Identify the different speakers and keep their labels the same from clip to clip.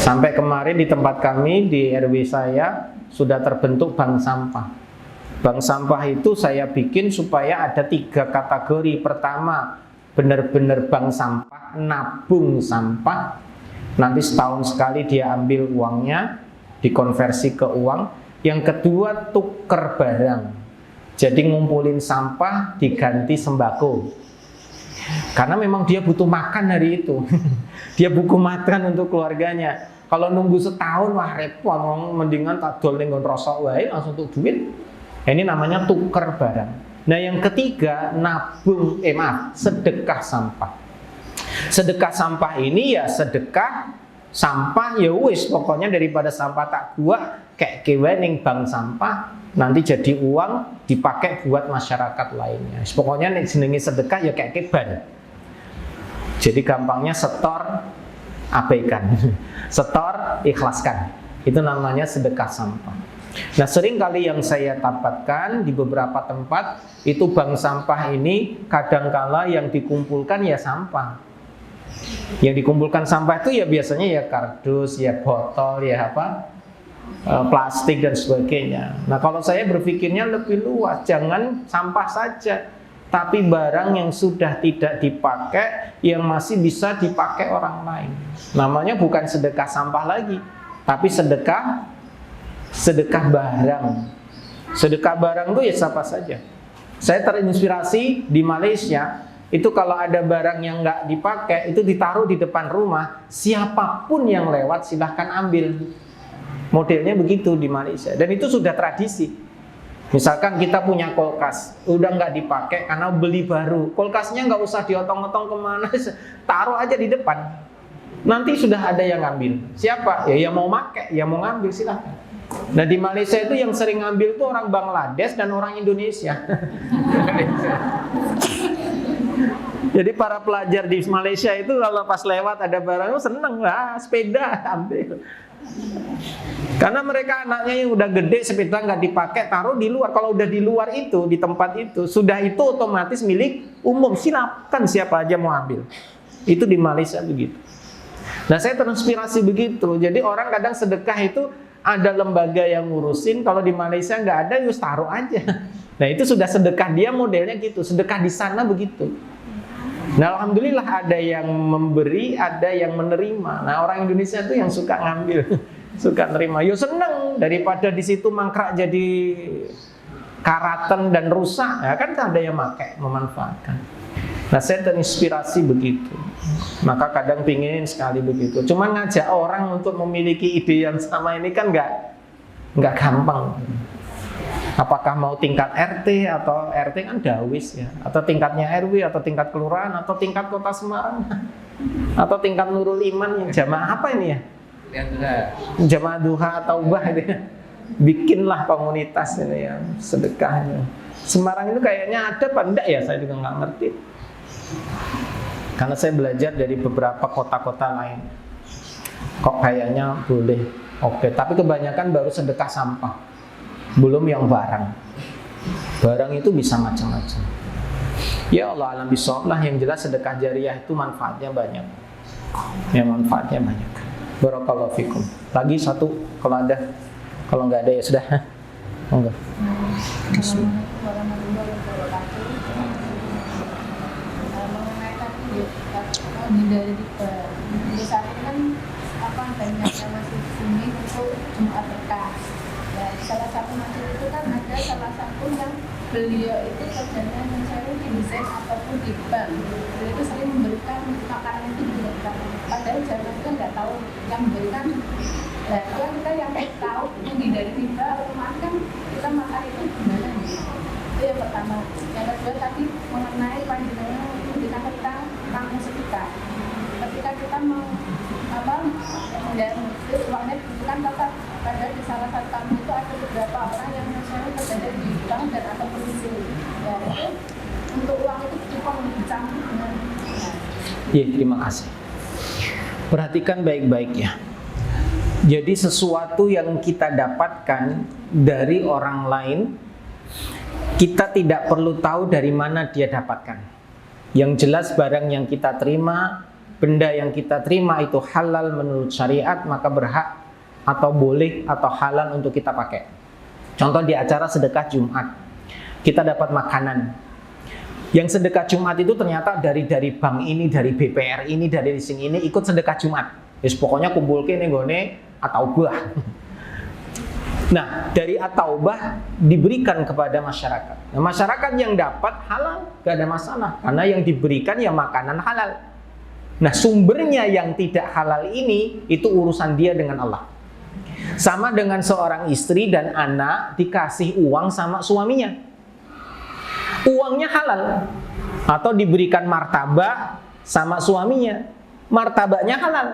Speaker 1: Sampai kemarin di tempat kami, di RW saya, sudah terbentuk bank sampah. Bank sampah itu saya bikin supaya ada 3 kategori. Pertama, benar-benar bank sampah, nabung sampah. Nanti setahun sekali dia ambil uangnya, dikonversi ke uang. Yang kedua, tuker barang. Jadi ngumpulin sampah, diganti sembako. Karena memang dia butuh makan hari itu. Dia butuh makan untuk keluarganya. Kalau nunggu setahun, wah repot, mendingan tak dol ning rosok wae langsung untuk duit. Ini namanya tuker barang. Nah, yang ketiga, sedekah sampah. Sedekah sampah ini ya sedekah sampah ya wis, pokoknya daripada sampah tak gua kayak kewe ning bank sampah, nanti jadi uang dipakai buat masyarakat lainnya. Pokoknya nek jenenge sedekah ya kayak keban. Jadi gampangnya setor, abaikan. Setor, ikhlaskan. Itu namanya sedekah sampah. Nah, sering kali yang saya dapatkan di beberapa tempat itu bank sampah ini kadangkala yang dikumpulkan ya sampah. Yang dikumpulkan sampah itu ya biasanya ya kardus, ya botol, ya plastik dan sebagainya. Nah, kalau saya berpikirnya lebih luas, jangan sampah saja, tapi barang yang sudah tidak dipakai yang masih bisa dipakai orang lain. Namanya bukan sedekah sampah lagi, tapi sedekah barang. Sedekah barang itu ya siapa saja. Saya terinspirasi di Malaysia, itu kalau ada barang yang nggak dipakai itu ditaruh di depan rumah, siapapun yang lewat silahkan ambil. Modelnya begitu di Malaysia, dan itu sudah tradisi. Misalkan kita punya kulkas, udah nggak dipakai karena beli baru, kulkasnya nggak usah diotong-otong kemana, taruh aja di depan. Nanti sudah ada yang ngambil. Siapa? Ya yang mau pakai, yang mau ngambil silahkan. Nah, di Malaysia itu yang sering ngambil itu orang Bangladesh dan orang Indonesia. Jadi para pelajar di Malaysia itu kalau pas lewat ada barang, seneng lah, sepeda ambil. Karena mereka anaknya yang udah gede, sepeda nggak dipakai, taruh di luar. Kalau udah di luar itu, di tempat itu, sudah itu otomatis milik umum. Silakan siapa aja mau ambil. Itu di Malaysia begitu. Nah, saya terinspirasi begitu. Jadi orang kadang sedekah itu ada lembaga yang ngurusin. Kalau di Malaysia nggak ada, ya taruh aja. Nah, itu sudah sedekah dia modelnya gitu. Sedekah di sana begitu. Nah, alhamdulillah ada yang memberi, ada yang menerima. Nah, orang Indonesia itu yang suka ngambil, suka nerima. Yo seneng, daripada di situ mangkrak jadi karatan dan rusak, ya kan ada yang pakai, memanfaatkan. Nah, saya terinspirasi begitu. Maka kadang pingin sekali begitu. Cuma ngajak orang untuk memiliki ide yang sama ini kan nggak gampang. Apakah mau tingkat RT atau RT kan dawis ya, atau tingkatnya RW atau tingkat kelurahan atau tingkat kota Semarang atau tingkat Nurul Iman yang jamaah apa ini ya? Jamaah duha atau ubah itu ya. Bikinlah komunitas ini ya, sedekahnya. Semarang itu kayaknya ada apa enggak ya, saya juga nggak ngerti. Karena saya belajar dari beberapa kota-kota lain. Kok kayaknya boleh. Oke, tapi kebanyakan baru sedekah sampah. Belum yang barang. Barang itu bisa macam-macam. Ya Allah, alam bisawab lah. Yang jelas sedekah jariah itu manfaatnya banyak. Ya, manfaatnya banyak. Barakallahu fikum. Lagi satu kalau ada. Kalau nggak ada ya sudah. Enggak.
Speaker 2: Mengenai tadi dari desa kan banyaknya masjid sini untuk Jumat berkah. Ya, salah satu masjid itu kan ada salah satu yang beliau itu kerjanya mencari di desain ataupun di bank. Beliau itu sering memberikan makanan itu di depan. Padahal zaman itu nggak tahu yang memberikan. Nah, kita yang tahu menghindari riba, otomatis kan kita makan itu gimana? Itu yang pertama. Yang kedua tadi mengenai panjenengan memberikan tentang musika. Ketika kita mau menjadi uangnya kan tetap pada di salah satu tamu itu ada beberapa orang yang misalnya berada di bank dan atau polisi. Ya, itu untuk uang itu cukup dicampur dengan.
Speaker 1: Iya, terima kasih. Perhatikan baik-baik ya. Jadi sesuatu yang kita dapatkan dari orang lain, kita tidak perlu tahu dari mana dia dapatkan. Yang jelas barang yang kita terima, benda yang kita terima itu halal menurut syariat, maka berhak atau boleh atau halal untuk kita pakai. Contoh di acara sedekah Jumat, kita dapat makanan. Yang sedekah Jumat itu ternyata dari bank ini, dari BPR ini, dari sing ini ikut sedekah Jumat. Pokoknya kumpulke ning gone At-Taubah. Nah, dari At-Taubah diberikan kepada masyarakat. Nah, masyarakat yang dapat halal, gak ada masalah. Karena yang diberikan ya makanan halal. Nah, sumbernya yang tidak halal ini, itu urusan dia dengan Allah. Sama dengan seorang istri dan anak dikasih uang sama suaminya. Uangnya halal. Atau diberikan martabak sama suaminya. Martabaknya halal.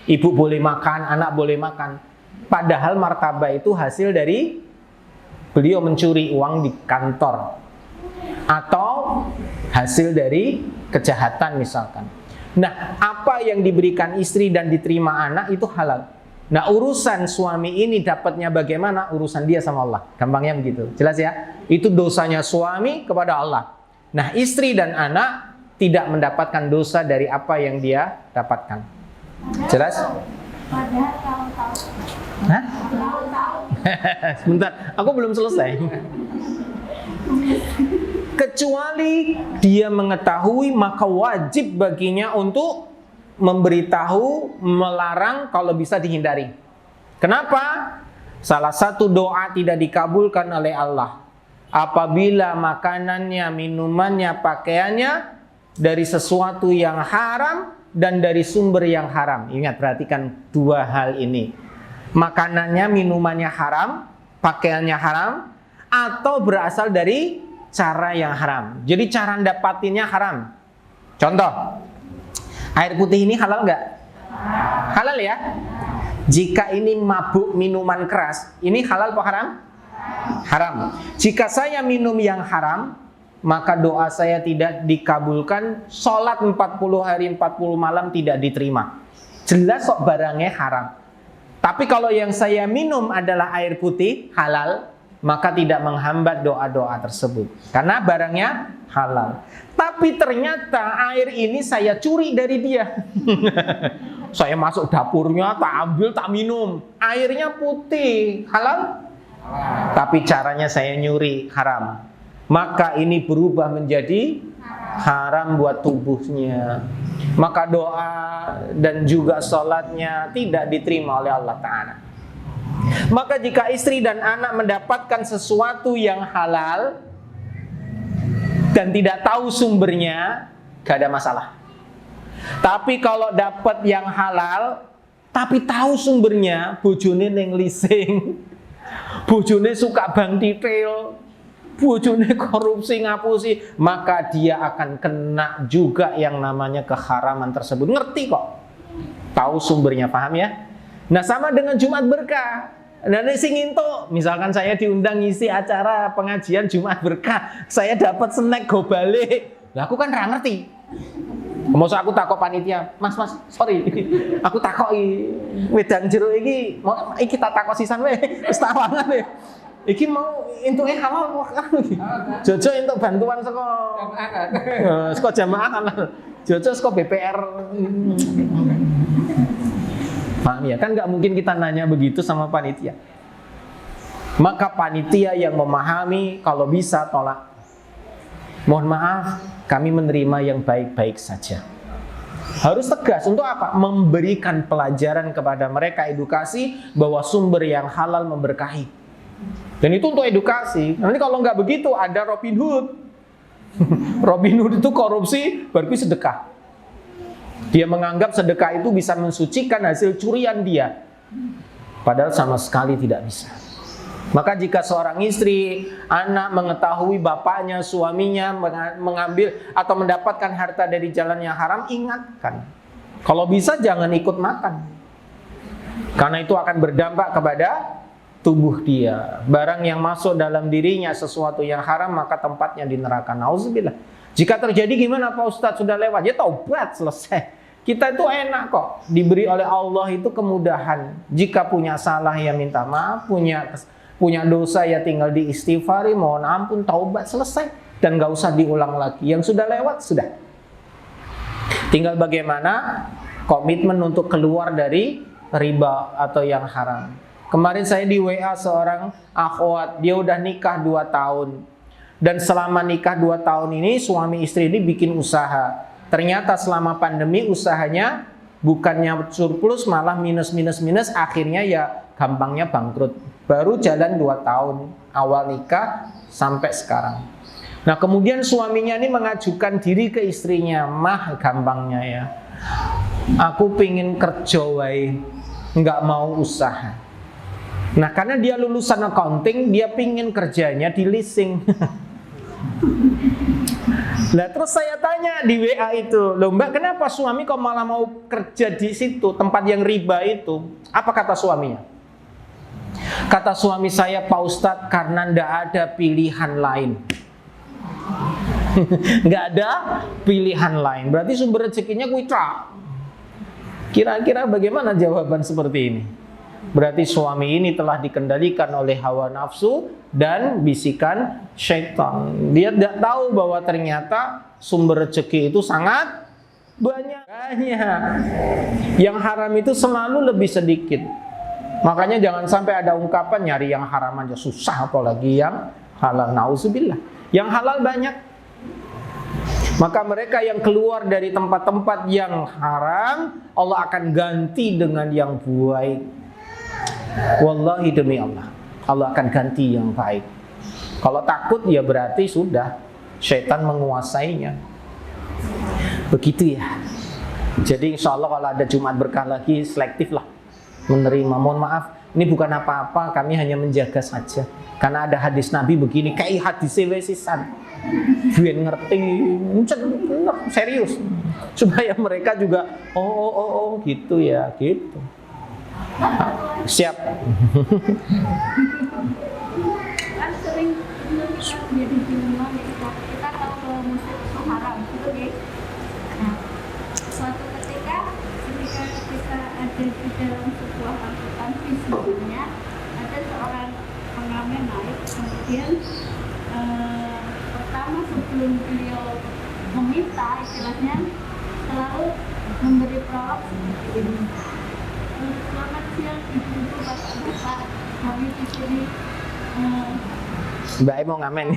Speaker 1: Ibu boleh makan, anak boleh makan. Padahal martabak itu hasil dari beliau mencuri uang di kantor. Atau hasil dari kejahatan misalkan. Nah, apa yang diberikan istri dan diterima anak itu halal. Nah, urusan suami ini dapatnya bagaimana? Urusan dia sama Allah. Gampangnya begitu. Jelas ya? Itu dosanya suami kepada Allah. Nah, istri dan anak tidak mendapatkan dosa dari apa yang dia dapatkan. Jelas?
Speaker 2: Padahal tahu-tahu.
Speaker 1: Hah?
Speaker 2: Tahu-tahu.
Speaker 1: Sebentar, aku belum selesai. Kecuali dia mengetahui, maka wajib baginya untuk memberitahu, melarang, kalau bisa dihindari. Kenapa? Salah satu doa tidak dikabulkan oleh Allah apabila makanannya, minumannya, pakaiannya dari sesuatu yang haram dan dari sumber yang haram. Ingat, perhatikan dua hal ini. Makanannya, minumannya haram, pakaiannya haram, atau berasal dari cara yang haram. Jadi cara dapatinnya haram. Contoh, air putih ini halal nggak? Halal ya? Jika ini mabuk minuman keras, ini halal atau haram? Haram. Jika saya minum yang haram, maka doa saya tidak dikabulkan, sholat 40 hari 40 malam tidak diterima. Jelas kok barangnya haram. Tapi kalau yang saya minum adalah air putih, halal, maka tidak menghambat doa-doa tersebut. Karena barangnya halal. Tapi ternyata air ini saya curi dari dia. Saya masuk dapurnya, tak ambil, tak minum. Airnya putih, halal? Tapi caranya saya nyuri, haram. Maka ini berubah menjadi haram buat tubuhnya. Maka doa dan juga sholatnya tidak diterima oleh Allah Ta'ala. Maka jika istri dan anak mendapatkan sesuatu yang halal dan tidak tahu sumbernya, gak ada masalah. Tapi kalau dapat yang halal tapi tahu sumbernya, bojone ning lising, bojone suka bang titil, bojone korupsi ngapusi, maka dia akan kena juga yang namanya keharaman tersebut. Ngerti kok, tahu sumbernya, paham ya? Nah, sama dengan Jumat Berkah. Nah, sing entuk, misalkan saya diundang ngisi acara pengajian Jumat Berkah, saya dapat snack go balik. Lah aku kan ra ngerti. Mosok aku takok panitia, "Mas, sorry. Aku takoki wedang jero iki tak takok sisan wae, wis tak wangan wae. Iki mau entuke halal kok iki. Jojo entuk bantuan saka jamaah kan. Jojo saka BPR. Paham ya? Kan nggak mungkin kita nanya begitu sama panitia. Maka panitia yang memahami kalau bisa tolak. Mohon maaf, kami menerima yang baik-baik saja. Harus tegas untuk apa? Memberikan pelajaran kepada mereka, edukasi bahwa sumber yang halal memberkahi. Dan itu untuk edukasi. Nanti kalau nggak begitu ada Robin Hood. Robin Hood itu korupsi, berarti sedekah. Dia menganggap sedekah itu bisa mensucikan hasil curian dia. Padahal sama sekali tidak bisa. Maka jika seorang istri, anak mengetahui bapaknya, suaminya mengambil atau mendapatkan harta dari jalan yang haram, ingatkan. Kalau bisa jangan ikut makan. Karena itu akan berdampak kepada tubuh dia. Barang yang masuk dalam dirinya sesuatu yang haram, maka tempatnya di neraka. Nauzubillah. Jika terjadi gimana Pak Ustadz? Sudah lewat, ya taubat, selesai. Kita itu enak kok, diberi oleh Allah itu kemudahan. Jika punya salah ya minta maaf, punya dosa ya tinggal diistighfari, mohon ampun, taubat, selesai. Dan gak usah diulang lagi. Yang sudah lewat, sudah. Tinggal bagaimana komitmen untuk keluar dari riba atau yang haram. Kemarin saya di WA seorang akhwat, dia udah nikah 2 tahun. Dan selama nikah 2 tahun ini, suami istri ini bikin usaha. Ternyata selama pandemi usahanya bukannya surplus, malah minus, akhirnya ya gampangnya bangkrut. Baru jalan 2 tahun, awal nikah sampai sekarang. Nah kemudian suaminya ini mengajukan diri ke istrinya, mah gampangnya ya, aku pingin kerja wae, nggak mau usaha. Nah karena dia lulusan accounting, dia pingin kerjanya di leasing. Nah terus saya tanya di WA itu, loh mbak kenapa suami kok malah mau kerja di situ, tempat yang riba itu? Apa kata suaminya? Kata suami saya, Pak Ustadz, karena ndak ada pilihan lain. Nggak ada pilihan lain. Berarti sumber rezekinya kuitra. Kira-kira bagaimana jawaban seperti ini? Berarti suami ini telah dikendalikan oleh hawa nafsu dan bisikan syaitan. Dia tidak tahu bahwa ternyata sumber rezeki itu sangat banyak. Yang haram itu selalu lebih sedikit. Makanya jangan sampai ada ungkapan nyari yang haram aja susah, apalagi yang halal. Nauzubillah. Yang halal banyak. Maka mereka yang keluar dari tempat-tempat yang haram, Allah akan ganti dengan yang baik. Wallahi demi Allah, Allah akan ganti yang baik. Kalau takut ya berarti sudah syaitan menguasainya. Begitu ya. Jadi insya Allah kalau ada Jumat berkah lagi, selektif lah menerima. Mohon maaf, ini bukan apa-apa, kami hanya menjaga saja. Karena ada hadis Nabi begini, kayak hadis sisan, biar ngerti, serius, supaya mereka juga oh gitu ya, gitu. Siap.
Speaker 2: Kan sering kita menjadi dilema kita tahu bahwa musik itu haram, itu ya. Nah, suatu ketika kita ada di dalam sebuah angkutan misalnya ada seorang pengamen naik, kemudian pertama sebelum beliau meminta, istilahnya selalu memberi prolog seperti ini. Selamat siang ibu-ibu, bapak-bapak, kami di sini
Speaker 1: Mbak mau ngamen.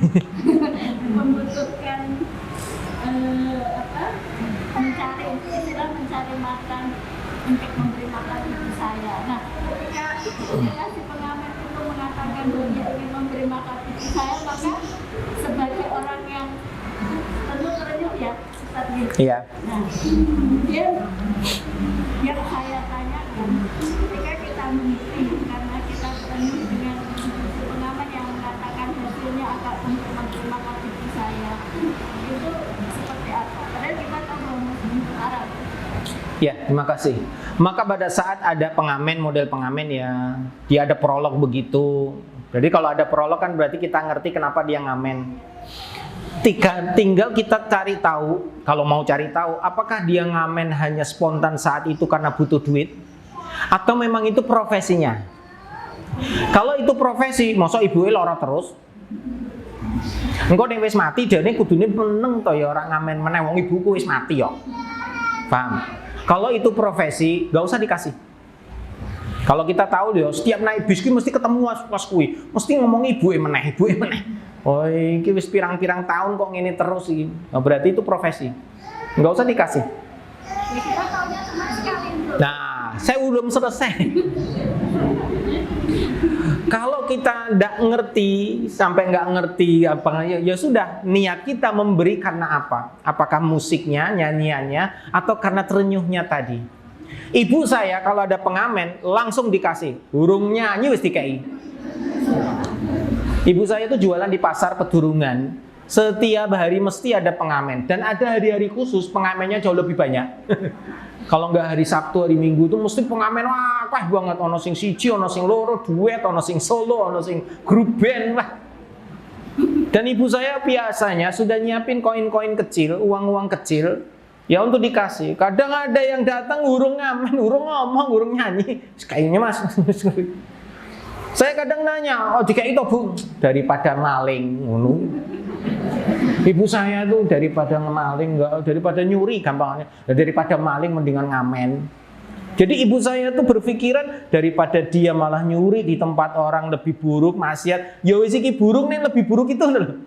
Speaker 2: membutuhkan mencari makan untuk memberi makan ibu saya. Nah, ketika si pengamen itu mengatakan bahwa dia ingin memberi makan ibu saya, maka sebagai orang yang tentu terenyuh ya, seperti itu.
Speaker 1: Iya.
Speaker 2: Nah, kemudian yang saya tanyakan, ketika kita mengerti karena kita terenyuh dengan pengamen yang mengatakan hasilnya akan untuk memberi makan ibu saya, itu seperti apa? Padahal kita tahu bahwa muslim itu haram.
Speaker 1: Ya, terima kasih. Maka pada saat ada pengamen, model pengamen ya, dia ada prolog begitu. Jadi kalau ada prolog kan berarti kita ngerti kenapa dia ngamen. Tinggal kita cari tahu, kalau mau cari tahu, apakah dia ngamen hanya spontan saat itu karena butuh duit, atau memang itu profesinya. Kalau itu profesi, masa ibunya lara terus? Engko ning wis mati dene kudune meneng to ya ora ngamen meneh wong ibuku wis mati ya. Paham? Kalau itu profesi, gak usah dikasih. Kalau kita tahu ya setiap naik bis mesti ketemu pas kuwi, mesti ngomong ibuke meneh. Oh, iki wis pirang-pirang tahun kok ngene terus iki. Nah, berarti itu profesi. Enggak usah dikasih.
Speaker 2: Ya, kita tahunya cuma sekali itu.
Speaker 1: Nah, saya belum selesai. Kalau kita nggak ngerti, sampai nggak ngerti apa ya sudah, niat kita memberi karena apa? Apakah musiknya, nyanyiannya, atau karena terenyuhnya tadi? Ibu saya kalau ada pengamen langsung dikasih, burung nyanyi wis dikei. Ibu saya itu jualan di pasar Pedurungan. Setiap hari mesti ada pengamen. Dan ada hari-hari khusus pengamennya jauh lebih banyak. Kalau nggak hari Sabtu, hari Minggu itu mesti pengamen wah banget. Ono sing siji, ono sing loro, duet, ono sing solo, ono sing grup band wah. Dan ibu saya biasanya sudah nyiapin koin-koin kecil, uang-uang kecil. ya untuk dikasih. Kadang ada yang datang urung ngamen, urung ngomong, urung nyanyi, kayaknya mas. Saya kadang nanya, oh dikai itu bu, daripada maling, ibu saya tuh daripada ngemaling, enggak, daripada nyuri gampangnya, daripada maling mendingan ngamen. Jadi ibu saya tuh berpikiran daripada dia malah nyuri di tempat orang lebih buruk, maksiat, ya wis iki buruk nih lebih buruk itu loh.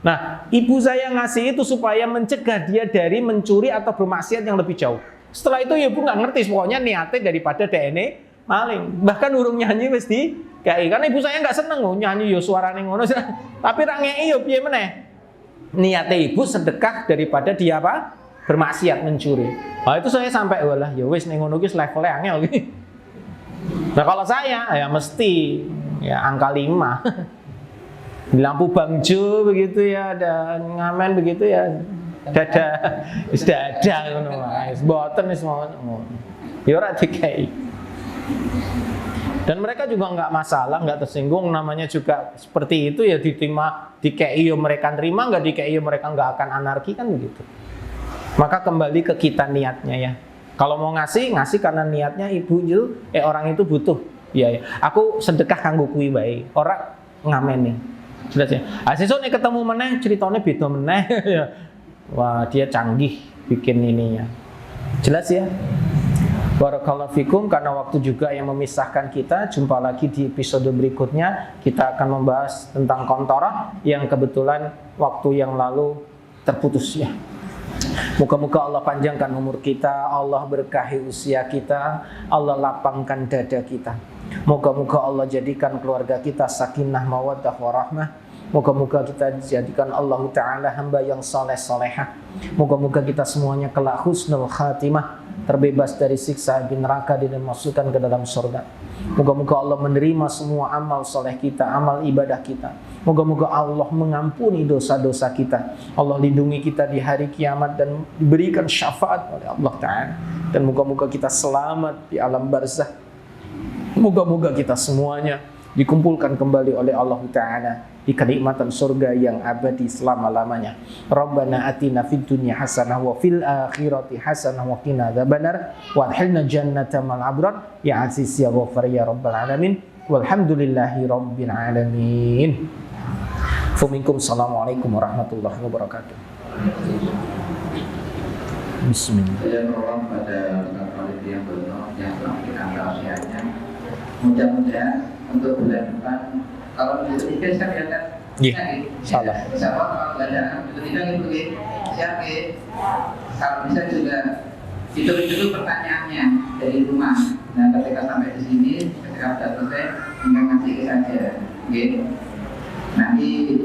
Speaker 1: Nah, ibu saya ngasih itu supaya mencegah dia dari mencuri atau bermaksiat yang lebih jauh. Setelah itu ya ibu nggak ngerti, pokoknya niatnya daripada DNA maling. Bahkan urung nyanyi mesti kayak karena ibu saya nggak seneng loh nyanyi yo suarane ngono. Tapi ra ngeki yo piye meneh. Niatnya ibu sedekah daripada dia apa? Bermaksiat mencuri. Nah, itu saya sampai walah ya wis ning ngono ki levelnya angel iki. Nah, kalau saya ya mesti ya angka 5. Di lampu bangjo begitu ya, dan ngamen begitu ya, dada ngono wae. Mboten wis ngono. Ya ora dikai. Dan mereka juga nggak masalah, nggak tersinggung, namanya juga seperti itu ya, diterima, dikei ya mereka terima, nggak dikei ya mereka nggak akan anarki kan begitu. Maka kembali ke kita niatnya ya. Kalau mau ngasih karena niatnya orang itu butuh. Iya ya. Aku sedekah kanggo kuwi bae. Ora ngamen nih. Jelas ya. Sesuk nek ketemu meneh ceritanya beda meneh. Wah, dia canggih bikin ininya. Jelas ya. Barakallahu fikum, karena waktu juga yang memisahkan kita. Jumpa lagi di episode berikutnya. Kita akan membahas tentang kontorah yang kebetulan waktu yang lalu terputus ya. Moga-moga Allah panjangkan umur kita, Allah berkahi usia kita, Allah lapangkan dada kita. Moga-moga Allah jadikan keluarga kita sakinah mawaddah warahmah. Moga-moga kita dijadikan Allah Ta'ala hamba yang soleh-solehah. Moga-moga kita semuanya kelak husnul khatimah, terbebas dari siksa api neraka dan dimasukkan ke dalam surga. Moga-moga Allah menerima semua amal soleh kita, amal ibadah kita. Moga-moga Allah mengampuni dosa-dosa kita. Allah lindungi kita di hari kiamat dan diberikan syafaat oleh Allah Ta'ala. Dan moga-moga kita selamat di alam barzakh. Moga-moga kita semuanya dikumpulkan kembali oleh Allah Ta'ala di kenikmatan surga yang abadi selama-lamanya. Rabbana atina fid dunya hasanah wa fil akhirati hasanah wa qina adzabannar wa adkhilna jannata mal abrar ya aziz ya ghafar ya rabbal alamin walhamdulillahi rabbil alamin. Fuminkum, assalamualaikum warahmatullahi wabarakatuh. Bismillah.
Speaker 3: Saya mohon pada Ustaz yang benar yang telah kita tausiahnya. Mudah-mudahan untuk bulan depan kalau begitu tiga saya lihat
Speaker 1: salah.
Speaker 3: Insya Allah kalau nggak ada begitu tiga gitu siap kalau bisa juga itu pertanyaannya dari rumah. Nah ketika sampai di sini ketika sudah selesai tinggal ngasih saja, gitu. Nanti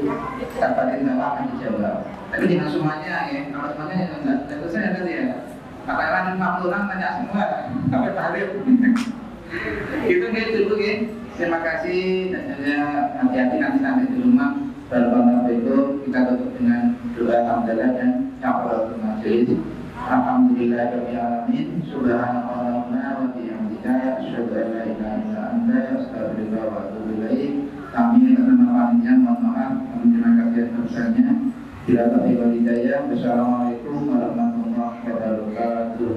Speaker 3: dapatin jawab akan dijawab. Tapi jangan semuanya ya, kalau semuanya nggak selesai nanti ya. Katakan 50 orang tanya semua, sampai tahlil. Itu dulu ya. Terima kasih dan juga hati-hati nanti sampai di rumah. Assalamualaikum. Kita tutup dengan doa hamdalah dan syafaratul majelis. Alhamdulillahirabbil alamin. Subhanallahumma wa bihamdika asyhadu an la ilaha illa anta astaghfiruka wa atubu ilaik. Kami atas nama panitia mohon maaf, terima kasih atas besarnya. Bila tak hidayah. Wassalamualaikum warahmatullahi wabarakatuh.